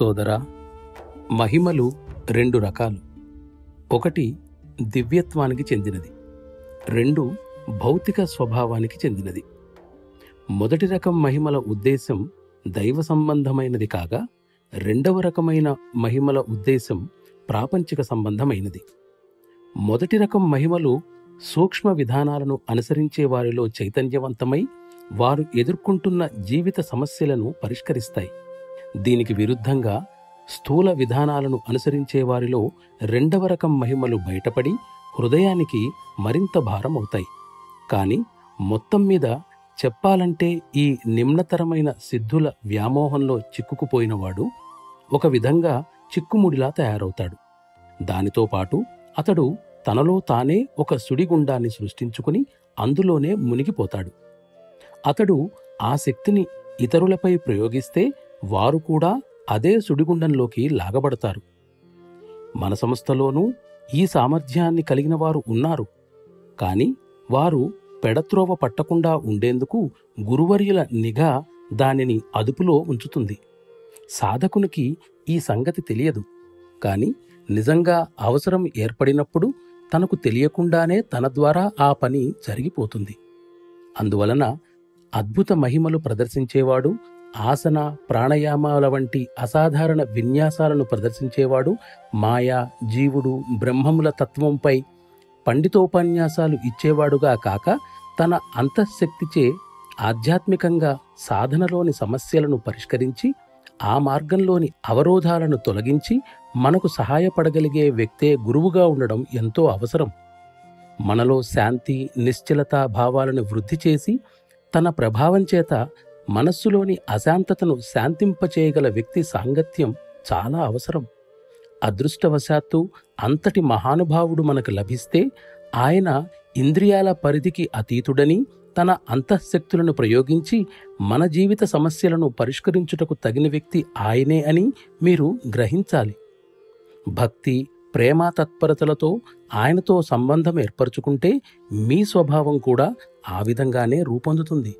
సోదరా, మహిమలు రెండు రకాలు. ఒకటి దివ్యత్వానికి చెందినది, రెండు భౌతిక స్వభావానికి చెందినది. మొదటి రకం మహిమల ఉద్దేశం దైవ సంబంధమైనది కాగా, రెండవ రకమైన మహిమల ఉద్దేశం ప్రాపంచిక సంబంధమైనది. మొదటి రకం మహిమలు సూక్ష్మ విధానాలను అనుసరించే వారిలో చైతన్యవంతమై వారు ఎదుర్కొంటున్న జీవిత సమస్యలను పరిష్కరిస్తాయి. దీనికి విరుద్ధంగా స్థూల విధానాలను అనుసరించే వారిలో రెండవ రకం మహిమలు బయటపడి హృదయానికి మరింత భారమవుతాయి. కానీ మొత్తం మీద చెప్పాలంటే ఈ నిమ్నతరమైన సిద్ధుల వ్యామోహంలో చిక్కుకుపోయినవాడు ఒక విధంగా చిక్కుముడిలా తయారవుతాడు. దానితో పాటు అతడు తనలో తానే ఒక సుడిగుండాన్ని సృష్టించుకుని అందులోనే మునిగిపోతాడు. అతడు ఆ శక్తిని ఇతరులపై ప్రయోగిస్తే వారు కూడా అదే సుడిగుండంలోకి లాగబడతారు. మన సంస్థలోనూ ఈ సామర్థ్యాన్ని కలిగిన వారు ఉన్నారు. కాని వారు పెడత్రోవ పట్టకుండా ఉండేందుకు గురువర్యుల నిఘా దానిని అదుపులో ఉంచుతుంది. సాధకునికి ఈ సంగతి తెలియదు. కాని నిజంగా అవసరం ఏర్పడినప్పుడు తనకు తెలియకుండానే తన ద్వారా ఆ పని జరిగిపోతుంది. అందువలన అద్భుత మహిమలు ప్రదర్శించేవాడు, ఆసన ప్రాణాయామాల వంటి అసాధారణ విన్యాసాలను ప్రదర్శించేవాడు, మాయా, జీవుడు, బ్రహ్మముల తత్వంపై పండితోపన్యాసాలు ఇచ్చేవాడుగా కాక తన అంతఃశక్తిచే ఆధ్యాత్మికంగా సాధనలోని సమస్యలను పరిష్కరించి ఆ మార్గంలోని అవరోధాలను తొలగించి మనకు సహాయపడగలిగే వ్యక్తే గురువుగా ఉండడం ఎంతో అవసరం. మనలో శాంతి, నిశ్చలతా భావాలను వృద్ధి చేసి తన ప్రభావం చేత మనస్సులోని అశాంతతను శాంతింపచేయగల వ్యక్తి సాంగత్యం చాలా అవసరం. అదృష్టవశాత్తు అంతటి మహానుభావుడు మనకు లభిస్తే ఆయన ఇంద్రియాల పరిధికి అతీతుడని, తన అంతఃశక్తులను ప్రయోగించి మన జీవిత సమస్యలను పరిష్కరించుటకు తగిన వ్యక్తి ఆయనే అని మీరు గ్రహించాలి. భక్తి, ప్రేమ తత్పరతలతో ఆయనతో సంబంధం ఏర్పరచుకుంటే మీ స్వభావం కూడా ఆ విధంగానే రూపొందుతుంది.